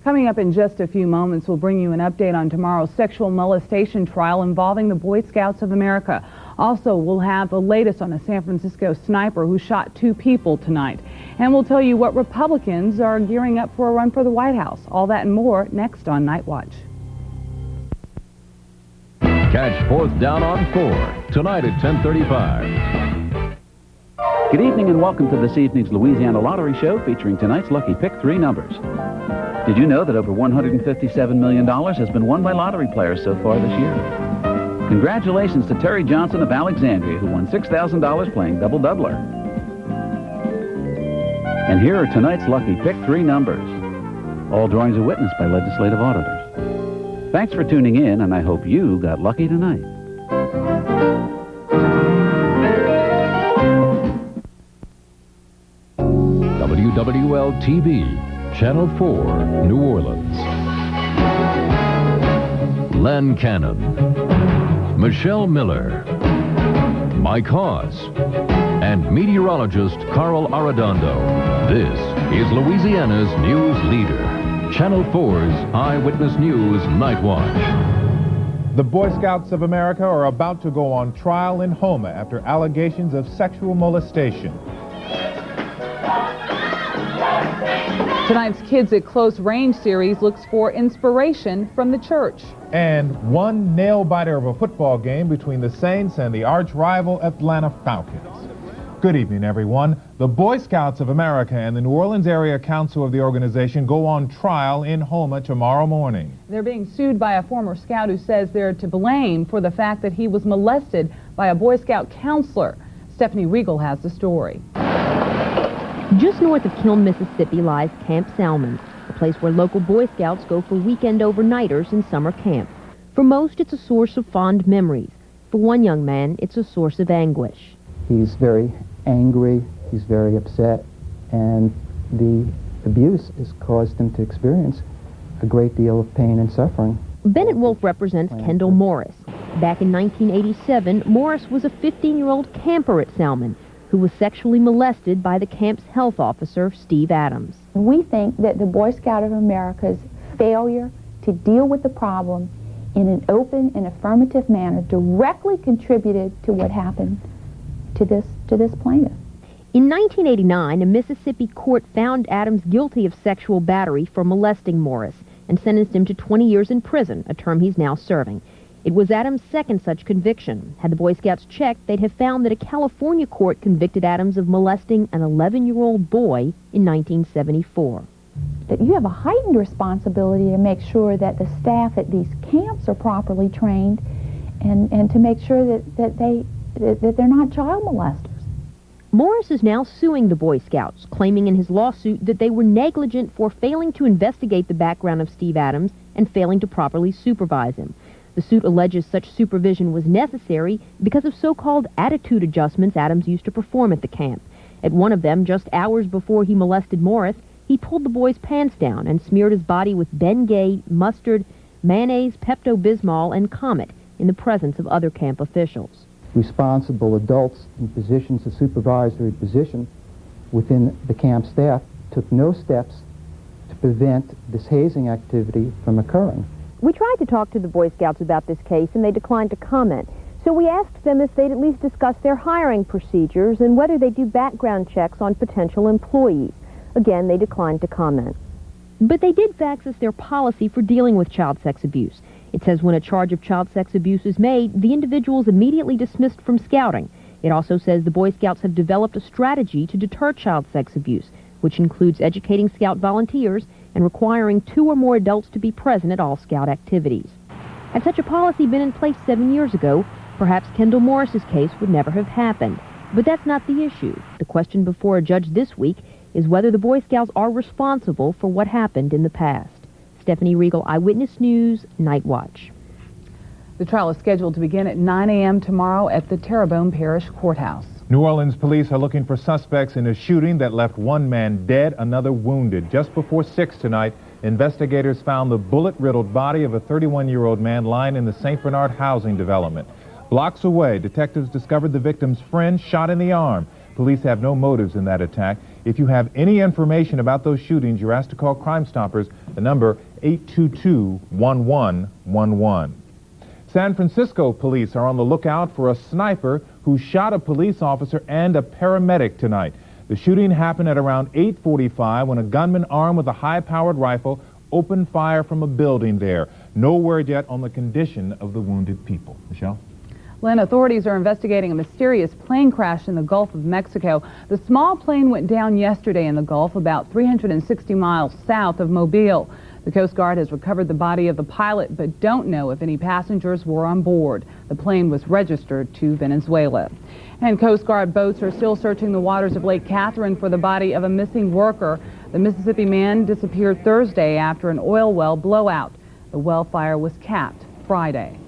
Coming up in just a few moments, we'll bring you an update on tomorrow's sexual molestation trial involving the Boy Scouts of America. Also, we'll have the latest on a San Francisco sniper who shot 2 people tonight. And we'll tell you what Republicans are gearing up for a run for the White House. All that and more next on Nightwatch. Catch Fourth Down on 4 tonight at 10:35. Good evening and welcome to this evening's Louisiana Lottery Show featuring tonight's lucky pick 3 numbers. Did you know that over $157 million has been won by lottery players so far this year? Congratulations to Terry Johnson of Alexandria, who won $6,000 playing Double Doubler. And here are tonight's lucky pick 3 numbers. All drawings are witnessed by legislative auditors. Thanks for tuning in, and I hope you got lucky tonight. wwl-tv, Channel 4, New Orleans. Len Cannon, Michelle Miller, Mike Hawes, and meteorologist Carl Arredondo. This is Louisiana's news leader, Channel 4's Eyewitness News Night Watch. The Boy Scouts of America are about to go on trial in Houma after allegations of sexual molestation. Tonight's Kids at Close Range series looks for inspiration from the church. And one nail-biter of a football game between the Saints and the arch-rival Atlanta Falcons. Good evening, everyone. The Boy Scouts of America and the New Orleans Area Council of the organization go on trial in Houma tomorrow morning. They're being sued by a former scout who says they're to blame for the fact that he was molested by a Boy Scout counselor. Stephanie Riegel has the story. Just north of Kiln, Mississippi lies Camp Salmon, a place where local Boy Scouts go for weekend overnighters in summer camp. For most, it's a source of fond memories. For one young man, it's a source of anguish. He's very angry, he's very upset, and the abuse has caused him to experience a great deal of pain and suffering. Bennett Wolf represents Kendall Morris. Back in 1987, Morris was a 15-year-old camper at Salmon who was sexually molested by the camp's health officer, Steve Adams. We think that the Boy Scout of America's failure to deal with the problem in an open and affirmative manner directly contributed to what happened to this plaintiff. In 1989, a Mississippi court found Adams guilty of sexual battery for molesting Morris and sentenced him to 20 years in prison, a term he's now serving. It was Adams' second such conviction. Had the Boy Scouts checked, they'd have found that a California court convicted Adams of molesting an 11-year-old boy in 1974. That you have a heightened responsibility to make sure that the staff at these camps are properly trained and to make sure that they're not child molesters. Morris is now suing the Boy Scouts, claiming in his lawsuit that they were negligent for failing to investigate the background of Steve Adams and failing to properly supervise him. The suit alleges such supervision was necessary because of so-called attitude adjustments Adams used to perform at the camp. At one of them, just hours before he molested Morris, he pulled the boy's pants down and smeared his body with Bengay, mustard, mayonnaise, Pepto-Bismol, and Comet in the presence of other camp officials. Responsible adults in positions of supervisory position within the camp staff took no steps to prevent this hazing activity from occurring. We tried to talk to the Boy Scouts about this case, and they declined to comment. So we asked them if they'd at least discuss their hiring procedures and whether they do background checks on potential employees. Again, they declined to comment. But they did fax us their policy for dealing with child sex abuse. It says when a charge of child sex abuse is made, the individual is immediately dismissed from scouting. It also says the Boy Scouts have developed a strategy to deter child sex abuse, which includes educating Scout volunteers and requiring 2 or more adults to be present at all Scout activities. Had such a policy been in place 7 years ago, perhaps Kendall Morris's case would never have happened. But that's not the issue. The question before a judge this week is whether the Boy Scouts are responsible for what happened in the past. Stephanie Riegel, Eyewitness News, Night Watch. The trial is scheduled to begin at 9 a.m. tomorrow at the Terrebonne Parish Courthouse. New Orleans police are looking for suspects in a shooting that left one man dead, another wounded. Just before 6 tonight, investigators found the bullet-riddled body of a 31-year-old man lying in the St. Bernard housing development. Blocks away, detectives discovered the victim's friend shot in the arm. Police have no motives in that attack. If you have any information about those shootings, you're asked to call Crime Stoppers The number 822-1111. San Francisco police are on the lookout for a sniper who shot a police officer and a paramedic tonight. The shooting happened at around 8:45 when a gunman armed with a high-powered rifle opened fire from a building there. No word yet on the condition of the wounded people. Michelle? Lynn, authorities are investigating a mysterious plane crash in the Gulf of Mexico. The small plane went down yesterday in the Gulf, about 360 miles south of Mobile. The Coast Guard has recovered the body of the pilot, but don't know if any passengers were on board. The plane was registered to Venezuela. And Coast Guard boats are still searching the waters of Lake Catherine for the body of a missing worker. The Mississippi man disappeared Thursday after an oil well blowout. The well fire was capped Friday.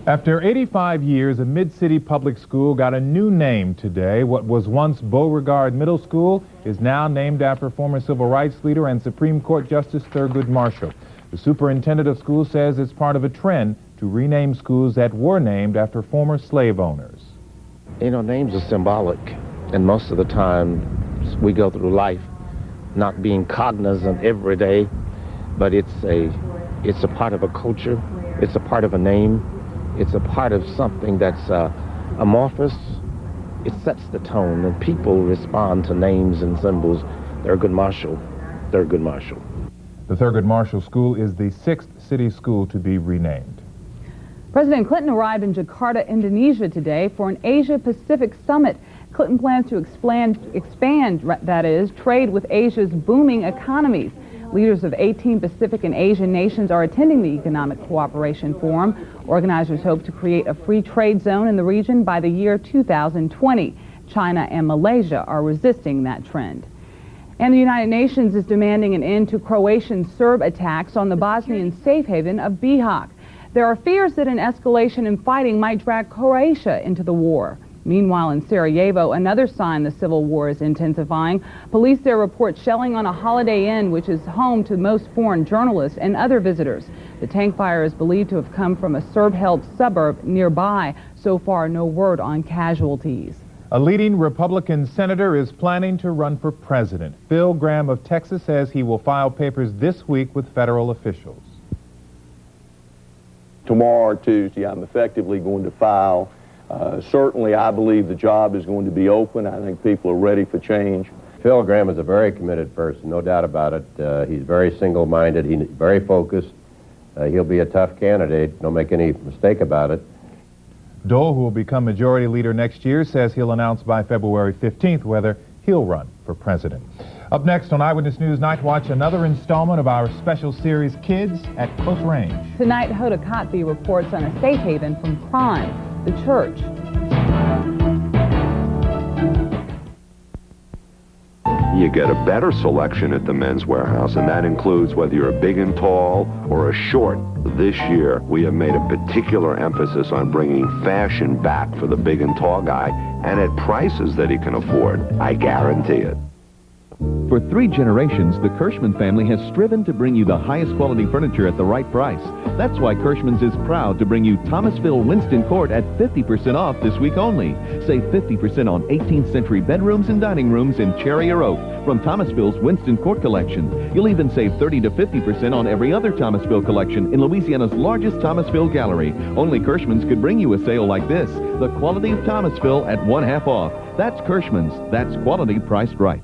After 85 years, a mid-city public school got a new name today. What was once Beauregard Middle School is now named after former civil rights leader and Supreme Court Justice Thurgood Marshall. The superintendent of schools says it's part of a trend to rename schools that were named after former slave owners. You know, names are symbolic, and most of the time we go through life not being cognizant every day, but it's a part of a culture, it's a part of a name. It's a part of something that's amorphous. It sets the tone, and people respond to names and symbols. Thurgood Marshall, Thurgood Marshall. The Thurgood Marshall School is the 6th city school to be renamed. President Clinton arrived in Jakarta, Indonesia today for an Asia-Pacific summit. Clinton plans to expand trade with Asia's booming economies. Leaders of 18 Pacific and Asian nations are attending the Economic Cooperation Forum. Organizers hope to create a free trade zone in the region by the year 2020. China and Malaysia are resisting that trend. And the United Nations is demanding an end to Croatian Serb attacks on the Bosnian safe haven of Bihać. There are fears that an escalation in fighting might drag Croatia into the war. Meanwhile, in Sarajevo, another sign the civil war is intensifying. Police there report shelling on a Holiday Inn, which is home to most foreign journalists and other visitors. The tank fire is believed to have come from a Serb-held suburb nearby. So far, no word on casualties. A leading Republican senator is planning to run for president. Phil Gramm of Texas says he will file papers this week with federal officials. Tomorrow or Tuesday, I'm effectively going to file. Certainly, I believe the job is going to be open. I think people are ready for change. Phil Gramm is a very committed person, no doubt about it. He's very single-minded. He's very focused. He'll be a tough candidate. Don't make any mistake about it. Dole, who will become majority leader next year, says he'll announce by February 15th whether he'll run for president. Up next on Eyewitness News Night Watch, another installment of our special series, Kids at Close Range. Tonight, Hoda Kotb reports on a safe haven from crime, the church. You get a better selection at the Men's Warehouse, and that includes whether you're a big and tall or a short. This year, we have made a particular emphasis on bringing fashion back for the big and tall guy, and at prices that he can afford. I guarantee it. For 3 generations, the Kirschman family has striven to bring you the highest quality furniture at the right price. That's why Kirschman's is proud to bring you Thomasville Winston Court at 50% off this week only. Save 50% on 18th century bedrooms and dining rooms in cherry or oak from Thomasville's Winston Court collection. You'll even save 30 to 50% on every other Thomasville collection in Louisiana's largest Thomasville gallery. Only Kirschman's could bring you a sale like this. The quality of Thomasville at 1/2 off. That's Kirschman's. That's quality priced right.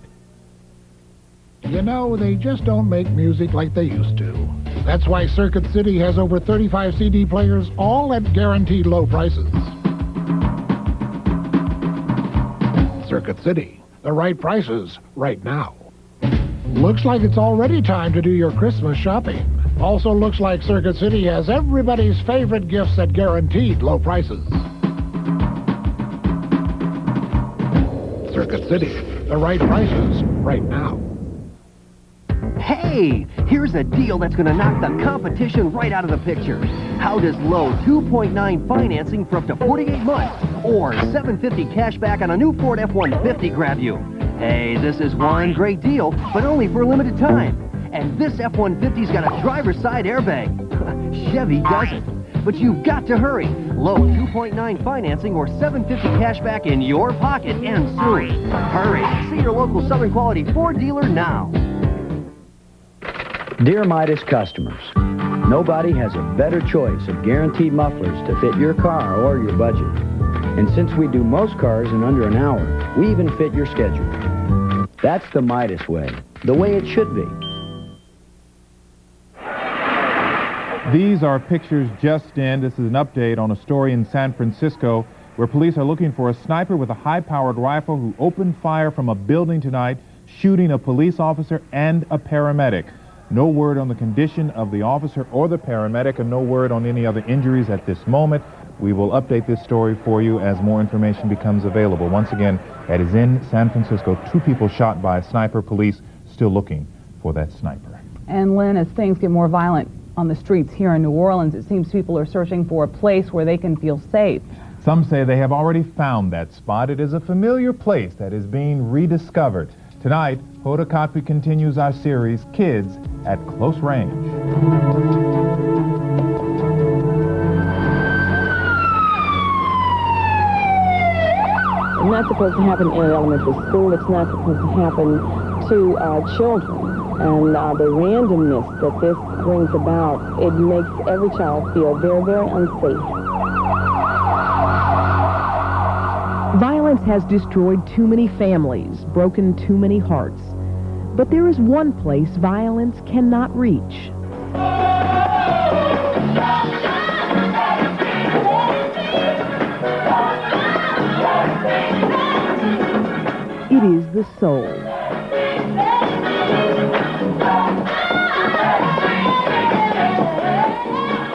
You know, they just don't make music like they used to. That's why Circuit City has over 35 CD players, all at guaranteed low prices. Circuit City, the right prices right now. Looks like it's already time to do your Christmas shopping. Also looks like Circuit City has everybody's favorite gifts at guaranteed low prices. Circuit City, the right prices right now. Hey, here's a deal that's going to knock the competition right out of the picture. How does low 2.9 financing for up to 48 months or $750 cash back on a new Ford F-150 grab you? Hey, this is one great deal, but only for a limited time. And this F-150's got a driver's side airbag. Chevy doesn't. But you've got to hurry. Low 2.9 financing or $750 cash back in your pocket and soon. Hurry. See your local Southern Quality Ford dealer now. Dear Midas customers, nobody has a better choice of guaranteed mufflers to fit your car or your budget. And since we do most cars in under an hour, we even fit your schedule. That's the Midas way, the way it should be. These are pictures just in. This is an update on a story in San Francisco where police are looking for a sniper with a high-powered rifle who opened fire from a building tonight, shooting a police officer and a paramedic. No word on the condition of the officer or the paramedic, and no word on any other injuries at this moment. We will update this story for you as more information becomes available. Once again, that is in San Francisco. 2 people shot by a sniper. Police still looking for that sniper. And Lynn, as things get more violent on the streets here in New Orleans, it seems people are searching for a place where they can feel safe. Some say they have already found that spot. It is a familiar place that is being rediscovered. Tonight, Hoda Kotb continues our series, Kids at Close Range. It's not supposed to happen in an elementary school. It's not supposed to happen to children. And the randomness that this brings about, it makes every child feel very, very unsafe. Violence has destroyed too many families, broken too many hearts. But there is one place violence cannot reach. It is the soul.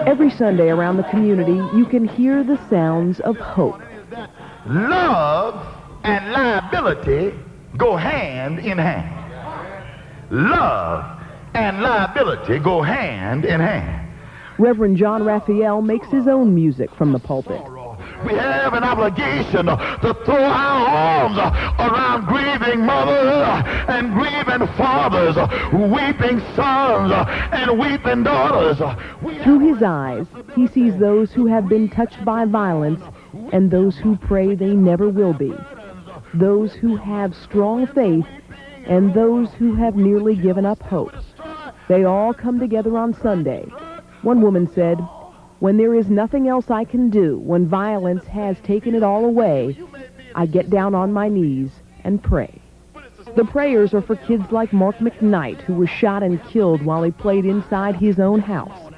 Every Sunday around the community, you can hear the sounds of hope. Love and liability go hand in hand. Love and liability go hand in hand. Reverend John Raphael makes his own music from the pulpit. We have an obligation to throw our arms around grieving mothers and grieving fathers, weeping sons and weeping daughters. Through his eyes, he sees those who have been touched by violence and those who pray they never will be, those who have strong faith and those who have nearly given up hope. They all come together on Sunday. One woman said, "When there is nothing else I can do, when violence has taken it all away, I get down on my knees and pray." The prayers are for kids like Mark McKnight, who was shot and killed while he played inside his own house.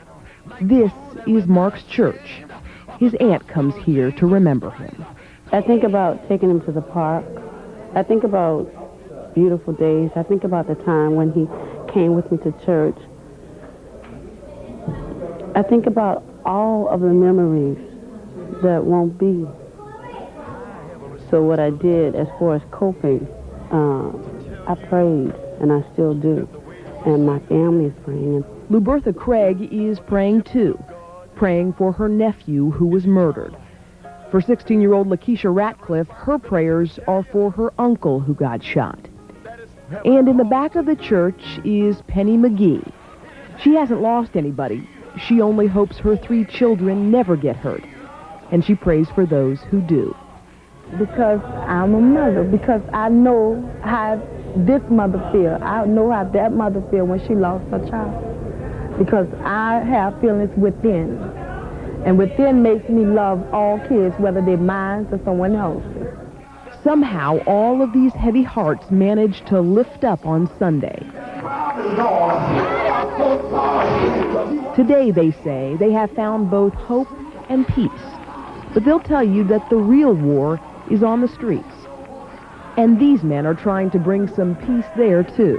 This is Mark's church. His aunt comes here to remember him. I think about taking him to the park. I think about beautiful days. I think about the time when he came with me to church. I think about all of the memories that won't be. So what I did as far as coping, I prayed, and I still do. And my family is praying. Lubertha Craig is praying too, praying for her nephew who was murdered. For 16-year-old Lakeisha Ratcliffe, her prayers are for her uncle who got shot. And in the back of the church is Penny McGee. She hasn't lost anybody. She only hopes her 3 children never get hurt. And she prays for those who do. Because I'm a mother, because I know how this mother feels. I know how that mother feels when she lost her child. Because I have feelings within. And within makes me love all kids, whether they're mine or someone else's. Somehow, all of these heavy hearts manage to lift up on Sunday. Today, they say, they have found both hope and peace. But they'll tell you that the real war is on the streets. And these men are trying to bring some peace there, too.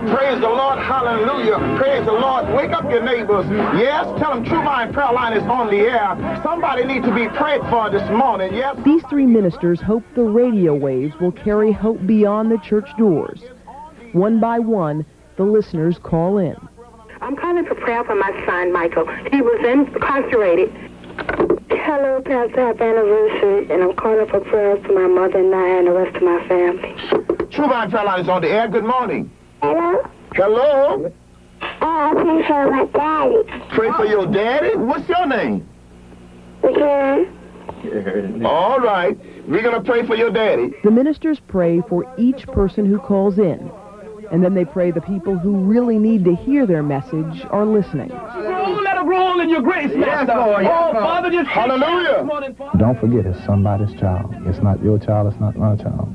Praise the Lord, hallelujah. Praise the Lord. Wake up your neighbors. Yes, tell them True Mind Prayer Line is on the air. Somebody needs to be prayed for this morning, yes? These 3 ministers hope the radio waves will carry hope beyond the church doors. One by one, the listeners call in. I'm calling for prayer for my son, Michael. He was incarcerated. Hello, Pastor, happy anniversary, and I'm calling for prayers for my mother and I and the rest of my family. True Mind Prayer Line is on the air. Good morning. Hello? Hello? I pray for my daddy. Pray for your daddy? What's your name? Karen. All right. We're going to pray for your daddy. The ministers pray for each person who calls in. And then they pray the people who really need to hear their message are listening. Let it roll in your grace, Master. Oh, Father, just hallelujah. Don't forget, it's somebody's child. It's not your child, it's not my child,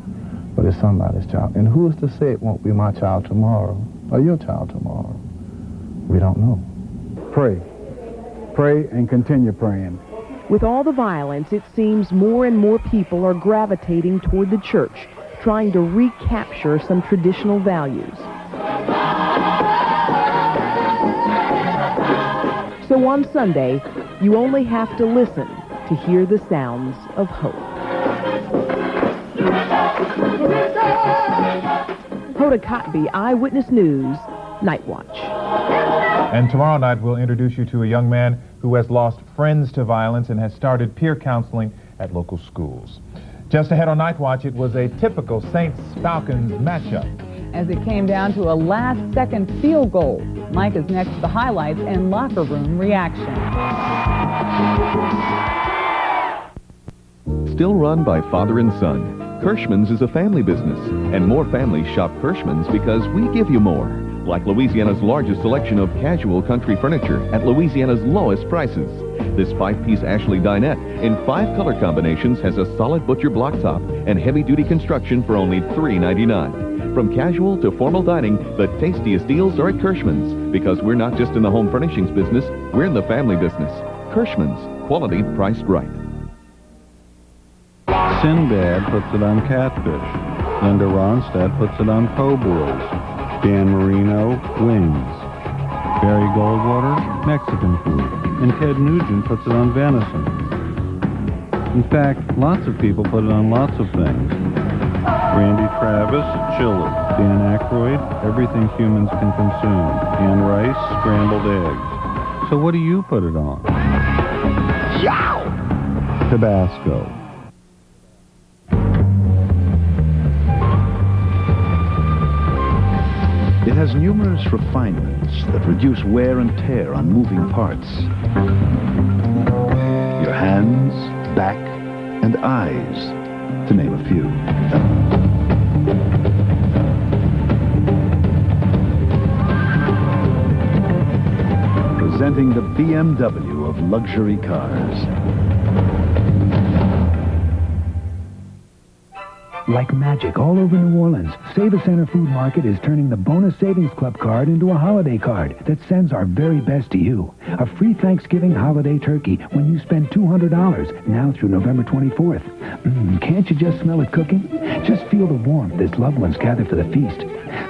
but it's somebody's child. And who is to say it won't be my child tomorrow or your child tomorrow? We don't know. Pray. Pray and continue praying. With all the violence, it seems more and more people are gravitating toward the church, trying to recapture some traditional values. So on Sunday, you only have to listen to hear the sounds of hope. Hoda Kotb, Eyewitness News, Nightwatch. And tomorrow night, we'll introduce you to a young man who has lost friends to violence and has started peer counseling at local schools. Just ahead on Nightwatch, it was a typical Saints-Falcons matchup. As it came down to a last-second field goal. Mike is next to the highlights and locker room reaction. Still run by father and son, Kirschman's is a family business, and more families shop Kirschman's because we give you more. Like Louisiana's largest selection of casual country furniture at Louisiana's lowest prices. This 5-piece Ashley dinette in 5 color combinations has a solid butcher block top and heavy-duty construction for only $3.99. From casual to formal dining, the tastiest deals are at Kirschman's, because we're not just in the home furnishings business, we're in the family business. Kirschman's, quality priced right. Sinbad puts it on catfish. Linda Ronstadt puts it on po' boys. Dan Marino, wings. Barry Goldwater, Mexican food. And Ted Nugent puts it on venison. In fact, lots of people put it on lots of things. Randy Travis, chili. Dan Aykroyd, everything humans can consume. Ann Rice, scrambled eggs. So what do you put it on? Yow! Tabasco. It has numerous refinements that reduce wear and tear on moving parts. Your hands, back, and eyes, to name a few. Presenting the BMW of luxury cars. Like magic all over New Orleans, Save-A-Center Food Market is turning the Bonus Savings Club card into a holiday card that sends our very best to you. A free Thanksgiving holiday turkey when you spend $200, now through November 24th. Can't you just smell it cooking? Just feel the warmth as loved ones gather for the feast.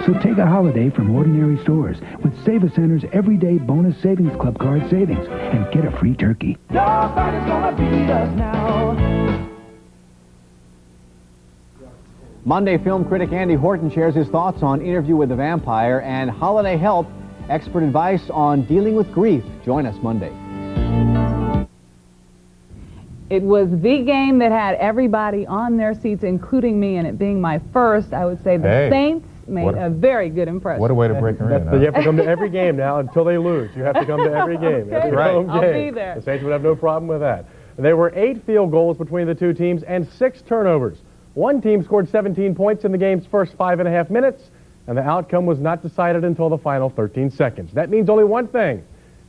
So take a holiday from ordinary stores with Save-A-Center's everyday Bonus Savings Club card savings and get a free turkey. Nobody's gonna beat us now. Monday, film critic Andy Horton shares his thoughts on Interview with the Vampire and Holiday Help, expert advice on dealing with grief. Join us Monday. It was the game that had everybody on their seats, including me, and it being my first, I would say the Saints made a very good impression. What a way to break her in. You have to come to every game now until they lose. You have to come to every game. Okay. Every home game. I'll be there. The Saints would have no problem with that. There were 8 field goals between the two teams and 6 turnovers. One team scored 17 points in the game's first 5.5 minutes, and the outcome was not decided until the final 13 seconds. That means only one thing.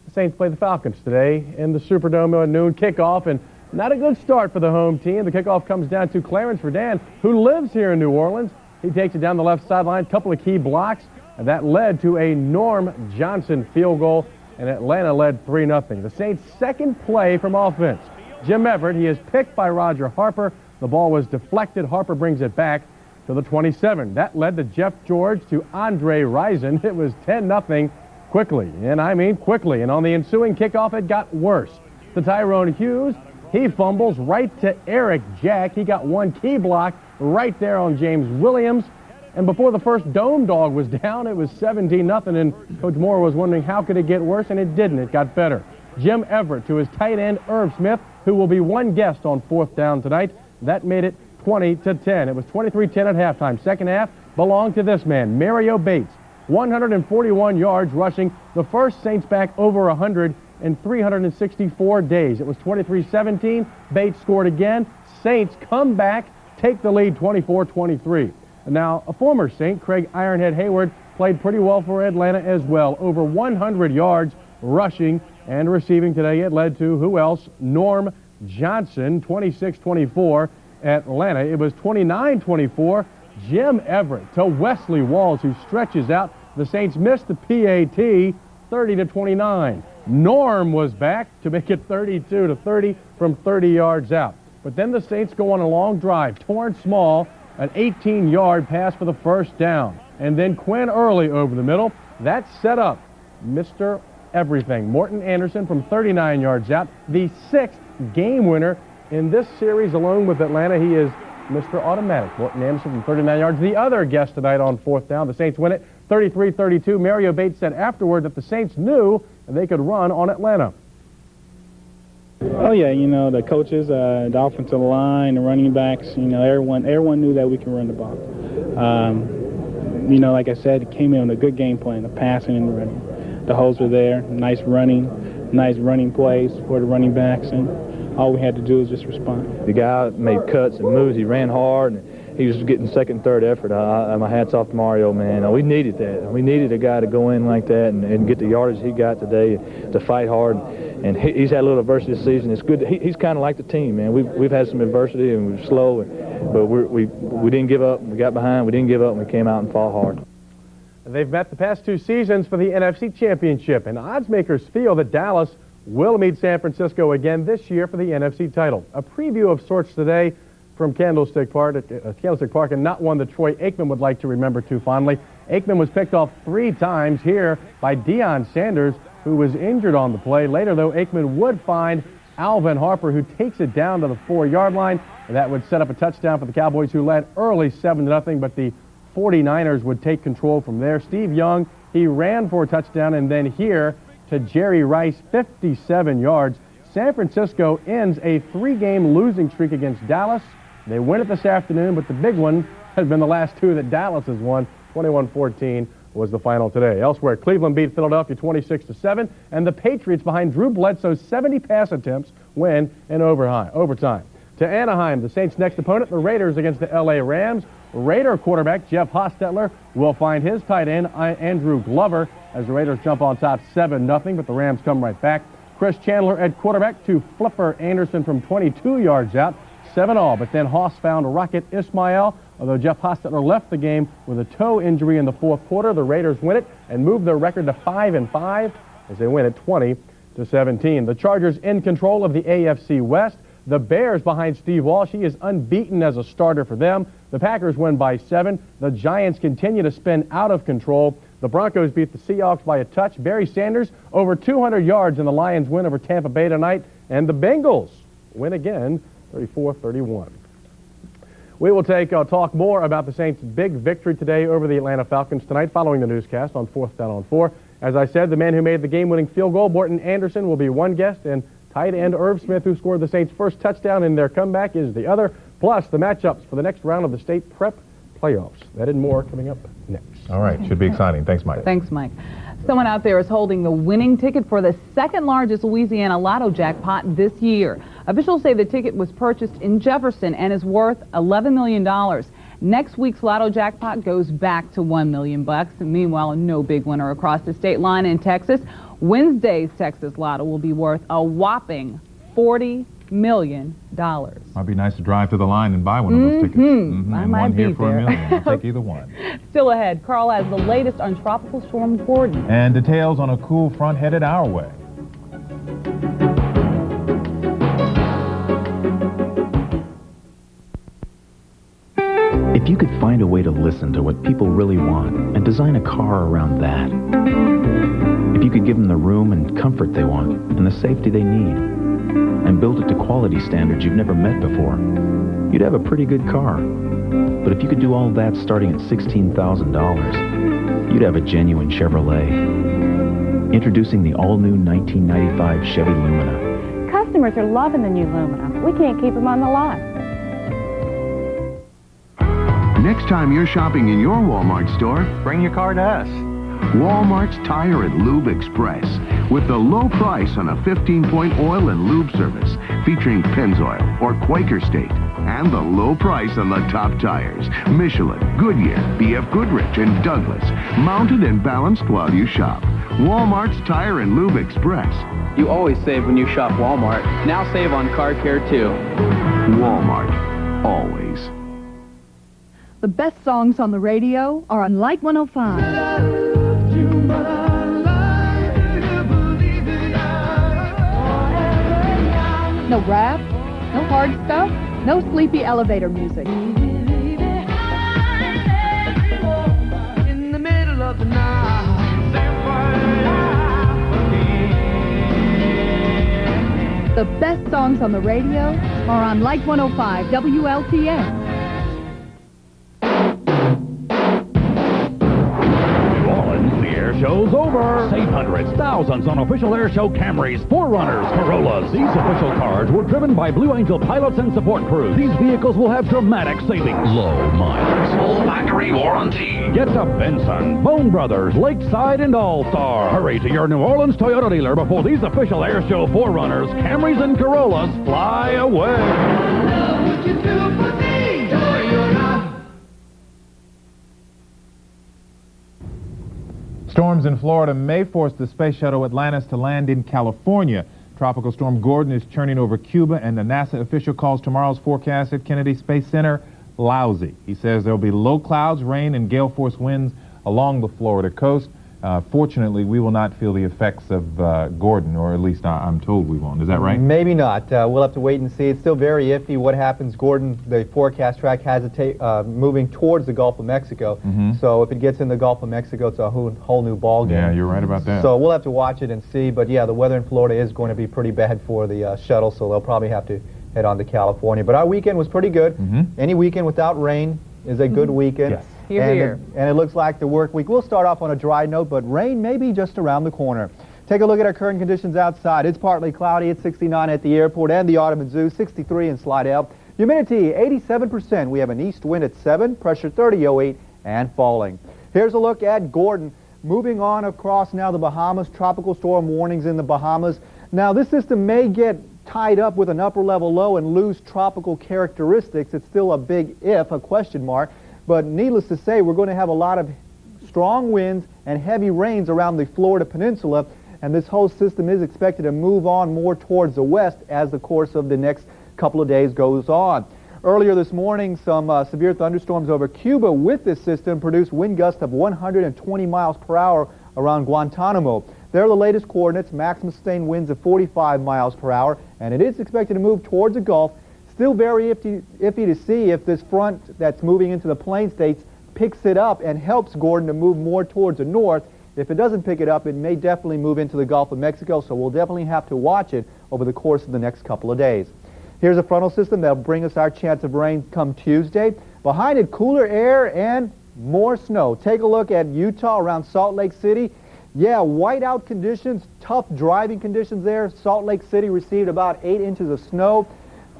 The Saints play the Falcons today in the Superdome at noon kickoff, and not a good start for the home team. The kickoff comes down to Clarence Verdun, who lives here in New Orleans. He takes it down the left sideline, a couple of key blocks, and that led to a Norm Johnson field goal, and Atlanta led 3-0. The Saints' second play from offense. Jim Everett, he is picked by Roger Harper. The ball was deflected. Harper brings it back to the 27. That led to Jeff George to Andre Rison. It was 10-0 quickly, and I mean quickly. And on the ensuing kickoff, it got worse. To Tyrone Hughes, he fumbles right to Eric Jack. He got one key block right there on James Williams. And before the first Dome Dog was down, it was 17-0, and Coach Moore was wondering how could it get worse, and it didn't. It got better. Jim Everett to his tight end, Irv Smith, who will be one guest on 4th down tonight. That made it 20-10. It was 23-10 at halftime. Second half belonged to this man, Mario Bates. 141 yards rushing, the first Saints back over 100 in 364 days. It was 23-17. Bates scored again. Saints come back, take the lead 24-23. Now, a former Saint, Craig Ironhead Hayward, played pretty well for Atlanta as well. Over 100 yards rushing and receiving today. It led to, who else? Norm Johnson, 26-24, Atlanta. It was 29-24, Jim Everett to Wesley Walls, who stretches out. The Saints missed the PAT, 30-29. Norm was back to make it 32-30 from 30 yards out. But then the Saints go on a long drive. Torrance Small, an 18-yard pass for the first down. And then Quinn Early over the middle. That set up Mr. Everything. Morton Anderson from 39 yards out, the 6th game winner in this series alone with Atlanta. He is Mr. Automatic. Morton Anderson from 39 yards. The other guest tonight on fourth down. The Saints win it 33-32. Mario Bates said afterward that the Saints knew they could run on Atlanta. Oh yeah, you know, the coaches, the offensive line, the running backs, you know, everyone knew that we can run the ball. You know, like I said, it came in with a good game plan, the passing and the running. The holes were there, nice running plays for the running backs, and all we had to do was just respond. The guy made cuts and moves. He ran hard, and he was getting second and third effort. My hat's off to Mario, man. We needed that. We needed a guy to go in like that and get the yardage he got today to fight hard. And he's had a little adversity this season. It's good. He's kind of like the team, man. We've had some adversity, and we were slow, but we didn't give up. We got behind. We didn't give up, and we came out and fought hard. They've met the past 2 seasons for the NFC Championship, and odds makers feel that Dallas will meet San Francisco again this year for the NFC title. A preview of sorts today from Candlestick Park, and not one that Troy Aikman would like to remember too fondly. Aikman was picked off 3 times here by Deion Sanders, who was injured on the play. Later, though, Aikman would find Alvin Harper, who takes it down to the 4-yard line, and that would set up a touchdown for the Cowboys, who led early 7-0, but the 49ers would take control from there. Steve Young, he ran for a touchdown, and then here to Jerry Rice, 57 yards. San Francisco ends a 3-game losing streak against Dallas. They win it this afternoon, but the big one has been the last 2 that Dallas has won. 21-14 was the final today. Elsewhere, Cleveland beat Philadelphia 26-7, and the Patriots, behind Drew Bledsoe's 70 pass attempts, win in overtime. To Anaheim, the Saints' next opponent, the Raiders against the L.A. Rams. Raider quarterback Jeff Hostetler will find his tight end, Andrew Glover, as the Raiders jump on top 7-0, but the Rams come right back. Chris Chandler at quarterback to Flipper Anderson from 22 yards out, 7-all, but then Hoss found Rocket Ismail. Although Jeff Hostetler left the game with a toe injury in the 4th quarter, the Raiders win it and move their record to 5-5 as they win it 20-17. The Chargers in control of the AFC West. The Bears behind Steve Walsh. He is unbeaten as a starter for them. The Packers win by 7. The Giants continue to spin out of control. The Broncos beat the Seahawks by a touch. Barry Sanders over 200 yards in the Lions win over Tampa Bay tonight. And the Bengals win again, 34-31. We will talk more about the Saints' big victory today over the Atlanta Falcons tonight following the newscast on 4th Down on 4. As I said, the man who made the game-winning field goal, Morton Anderson, will be one guest, and tight end Irv Smith, who scored the Saints' first touchdown in their comeback, is the other. Plus, the matchups for the next round of the state prep playoffs. That and more coming up next. All right. Should be exciting. Thanks, Mike. Thanks, Mike. Someone out there is holding the winning ticket for the 2nd largest Louisiana lotto jackpot this year. Officials say the ticket was purchased in Jefferson and is worth $11 million. Next week's lotto jackpot goes back to $1 million. Meanwhile, no big winner across the state line in Texas. Wednesday's Texas Lotto will be worth a whopping $40 million. Might be nice to drive to the line and buy one of those tickets. I and might one be here for there. $1 million. I'll take either one. Still ahead, Carl has the latest on Tropical Storm Gordon. And details on a cool front headed our way. If you could find a way to listen to what people really want and design a car around that. If you could give them the room and comfort they want and the safety they need and build it to quality standards you've never met before, you'd have a pretty good car. But if you could do all that starting at $16,000, you'd have a genuine Chevrolet. Introducing the all-new 1995 Chevy Lumina. Customers are loving the new Lumina. We can't keep them on the lot. Next time you're shopping in your Walmart store, bring your car to us. Walmart's Tire and Lube Express, with the low price on a 15-point oil and lube service featuring Pennzoil or Quaker State. and the low price on the top tires. Michelin, Goodyear, BF Goodrich, and Douglas. Mounted and balanced while you shop. Walmart's Tire and Lube Express. You always save when you shop Walmart. Now save on car care, too. Walmart. Always. The best songs on the radio are on Light 105. No rap, no hard stuff, no sleepy elevator music. In the middle of the night. The best songs on the radio are on Light 105 WLTS. Show's over. Save hundreds, thousands on official air show Camrys, 4Runners, Corollas. These official cars were driven by Blue Angel pilots and support crews. These vehicles will have dramatic savings. Low mileage. Full factory warranty. Get to Benson, Bone Brothers, Lakeside, and All-Star. Hurry to your New Orleans Toyota dealer before these official air show 4Runners, Camrys, and Corollas fly away. What you do for me, Toyota. Storms in Florida may force the space shuttle Atlantis to land in California. Tropical storm Gordon is churning over Cuba, and the NASA official calls tomorrow's forecast at Kennedy Space Center lousy. He says there will be low clouds, rain, and gale force winds along the Florida coast. Fortunately, we will not feel the effects of Gordon, or at least I'm told we won't. Is that right? Maybe not. We'll have to wait and see. It's still very iffy what happens. Gordon, the forecast track has it moving towards the Gulf of Mexico. So if it gets in the Gulf of Mexico, it's a whole new ball game. Yeah, you're right about that. So we'll have to watch it and see. But yeah, the weather in Florida is going to be pretty bad for the shuttle, so they'll probably have to head on to California. But our weekend was pretty good. Any weekend without rain is a good weekend. Yes. Here. And it looks like the work week will start off on a dry note, but rain may be just around the corner. Take a look at our current conditions outside. It's partly cloudy at 69 at the airport and the Audubon Zoo, 63 in Slidell. Humidity 87%. We have an east wind at 7, pressure 30.08 and falling. Here's a look at Gordon. Moving on across now the Bahamas, tropical storm warnings in the Bahamas. Now this system may get tied up with an upper level low and lose tropical characteristics. It's still a big if, a question mark. But needless to say, we're going to have a lot of strong winds and heavy rains around the Florida Peninsula, and this whole system is expected to move on more towards the west as the course of the next couple of days goes on. Earlier this morning, some severe thunderstorms over Cuba with this system produced wind gusts of 120 miles per hour around Guantanamo. There are the latest coordinates, maximum sustained winds of 45 miles per hour, and it is expected to move towards the Gulf. Still very iffy to see if this front that's moving into the plain states picks it up and helps Gordon to move more towards the north. If it doesn't pick it up, it may definitely move into the Gulf of Mexico, so we'll definitely have to watch it over the course of the next couple of days. Here's a frontal system that'll bring us our chance of rain come Tuesday. Behind it, cooler air and more snow. Take a look at Utah around Salt Lake City. Yeah, whiteout conditions, tough driving conditions there. Salt Lake City received about 8 inches of snow.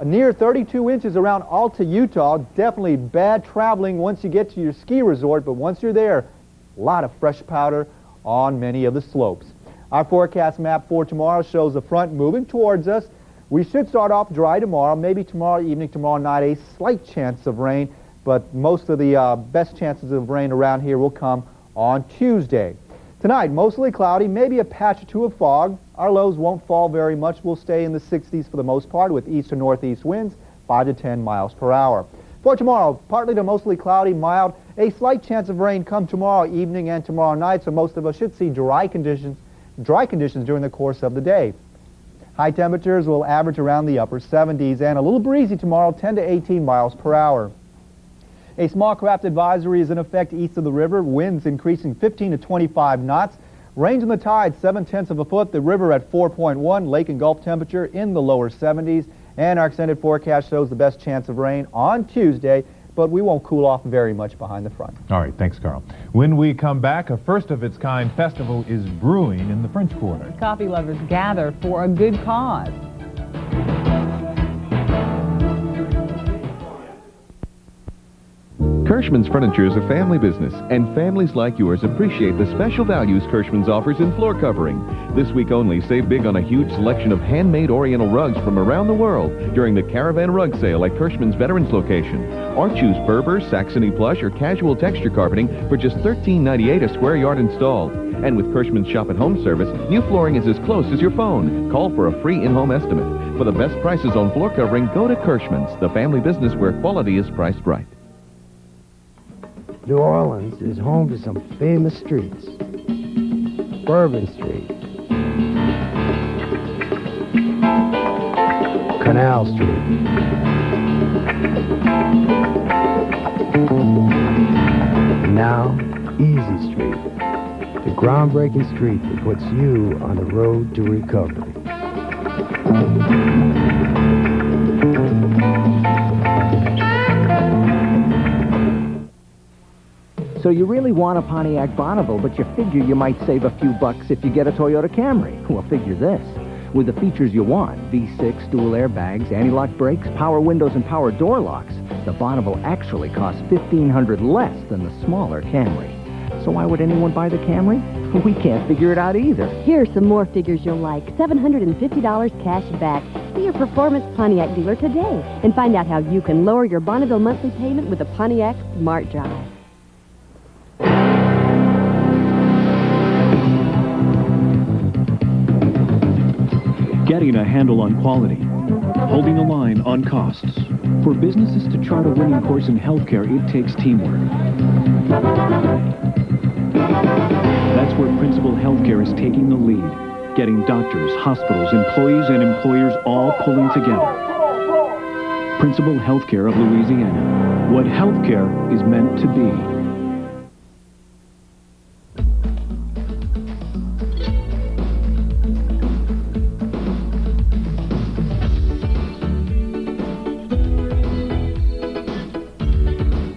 Near 32 inches around Alta, Utah. Definitely bad traveling once you get to your ski resort, but once you're there, a lot of fresh powder on many of the slopes. Our forecast map for tomorrow shows the front moving towards us. We should start off dry tomorrow, maybe tomorrow evening, tomorrow night, a slight chance of rain, but most of the best chances of rain around here will come on Tuesday. Tonight, mostly cloudy, maybe a patch or two of fog. Our lows won't fall very much. We'll stay in the 60s for the most part with east to northeast winds, 5 to 10 miles per hour. For tomorrow, partly to mostly cloudy, mild, a slight chance of rain come tomorrow evening and tomorrow night, so most of us should see dry conditions during the course of the day. High temperatures will average around the upper 70s and a little breezy tomorrow, 10 to 18 miles per hour. A small craft advisory is in effect east of the river, winds increasing 15 to 25 knots. Range in the tide, 7/10 of a foot, the river at 4.1, lake and Gulf temperature in the lower 70s. And our extended forecast shows the best chance of rain on Tuesday, but we won't cool off very much behind the front. All right, thanks, Carl. When we come back, a first-of-its-kind festival is brewing in the French Quarter. Coffee lovers gather for a good cause. Kirschman's Furniture is a family business, and families like yours appreciate the special values Kirschman's offers in floor covering. This week only, save big on a huge selection of handmade Oriental rugs from around the world during the Caravan Rug Sale at Kirschman's Veterans location. Or choose Berber, Saxony plush, or casual texture carpeting for just $13.98 a square yard installed. And with Kirschman's Shop at Home service, new flooring is as close as your phone. Call for a free in-home estimate. For the best prices on floor covering, go to Kirschman's, the family business where quality is priced right. New Orleans is home to some famous streets. Bourbon Street, Canal Street, and now Easy Street, the groundbreaking street that puts you on the road to recovery. So you really want a Pontiac Bonneville, but you figure you might save a few bucks if you get a Toyota Camry. Well, figure this. With the features you want, V6, dual airbags, anti-lock brakes, power windows, and power door locks, the Bonneville actually costs $1,500 less than the smaller Camry. So why would anyone buy the Camry? We can't figure it out either. Here are some more figures you'll like. $750 cash back. See your Performance Pontiac dealer today and find out how you can lower your Bonneville monthly payment with a Pontiac Smart Drive. Getting a handle on quality, holding the line on costs. For businesses to chart a winning course in healthcare, it takes teamwork. That's where Principal Healthcare is taking the lead, getting doctors, hospitals, employees, and employers all pulling together. Principal Healthcare of Louisiana, what healthcare is meant to be.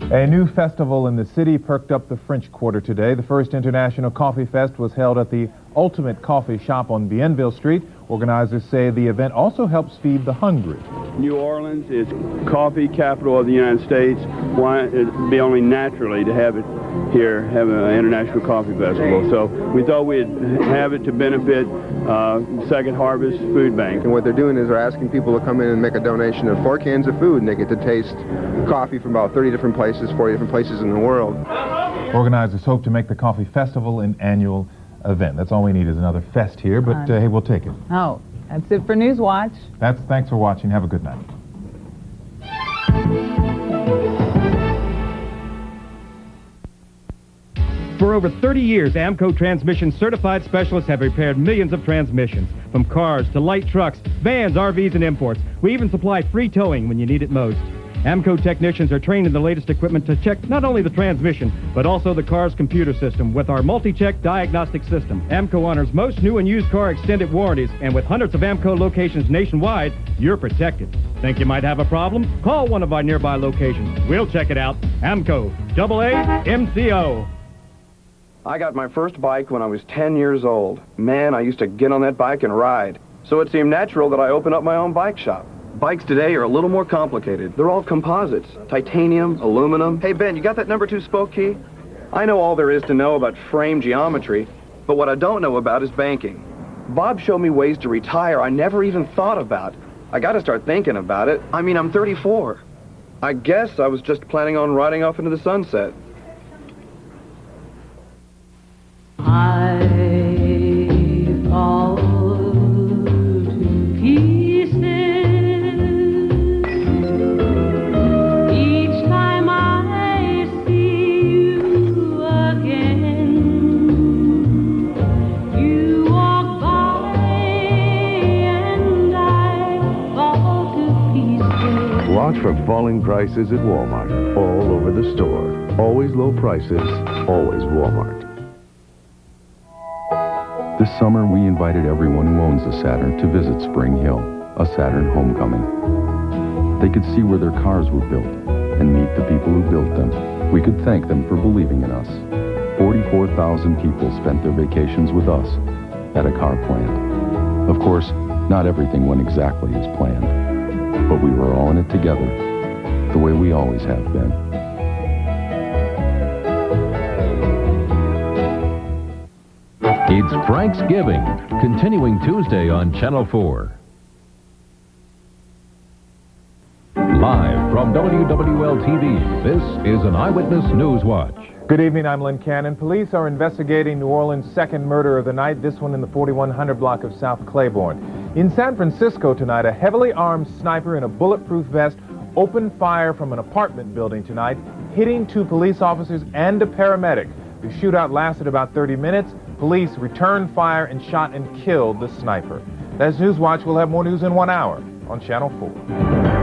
A new festival in the city perked up the French Quarter today. The first International Coffee Fest was held at the Ultimate Coffee Shop on Bienville Street. Organizers say the event also helps feed the hungry. New Orleans is coffee capital of the United States. Why it'd be only naturally to have it here, have an International Coffee Festival. So we thought we'd have it to benefit Second Harvest Food Bank. And what they're doing is they're asking people to come in and make a donation of 4 cans of food, and they get to taste coffee from about 30 different places, 40 different places in the world. Organizers hope to make the Coffee Festival an annual event. That's all we need is another fest here, but hey, we'll take it. Oh, that's it for Newswatch. Thanks for watching. Have a good night. For over 30 years, AMCO Transmission certified specialists have repaired millions of transmissions, from cars to light trucks, vans, RVs, and imports. We even supply free towing when you need it most. AMCO technicians are trained in the latest equipment to check not only the transmission, but also the car's computer system with our multi-check diagnostic system. AMCO honors most new and used car extended warranties, and with hundreds of AMCO locations nationwide, you're protected. Think you might have a problem? Call one of our nearby locations. We'll check it out. AMCO, AAMCO. I got my first bike when I was 10 years old. Man, I used to get on that bike and ride. So it seemed natural that I open up my own bike shop. Bikes today are a little more complicated. They're all composites, titanium, aluminum. Hey, Ben, you got that number 2 spoke key? I know all there is to know about frame geometry, but what I don't know about is banking. Bob showed me ways to retire I never even thought about. I got to start thinking about it. I mean, I'm 34. I guess I was just planning on riding off into the sunset. I fall to pieces each time I see you again. You walk by and I fall to pieces. Watch for falling prices at Walmart, all over the store. Always low prices, always Walmart. This summer, we invited everyone who owns a Saturn to visit Spring Hill, a Saturn homecoming. They could see where their cars were built and meet the people who built them. We could thank them for believing in us. 44,000 people spent their vacations with us at a car plant. Of course, not everything went exactly as planned, but we were all in it together, the way we always have been. It's Frank's Giving, continuing Tuesday on Channel 4. Live from wwl-tv, this is an Eyewitness News Watch. Good evening, I'm Lynn Cannon. Police are investigating New Orleans' second murder of the night, this one in the 4100 block of South Claiborne. In San Francisco tonight, a heavily armed sniper in a bulletproof vest opened fire from an apartment building tonight, hitting 2 police officers and a paramedic. The shootout lasted about 30 minutes. Police returned fire and shot and killed the sniper. That's News Watch. We'll have more news in 1 hour on Channel 4.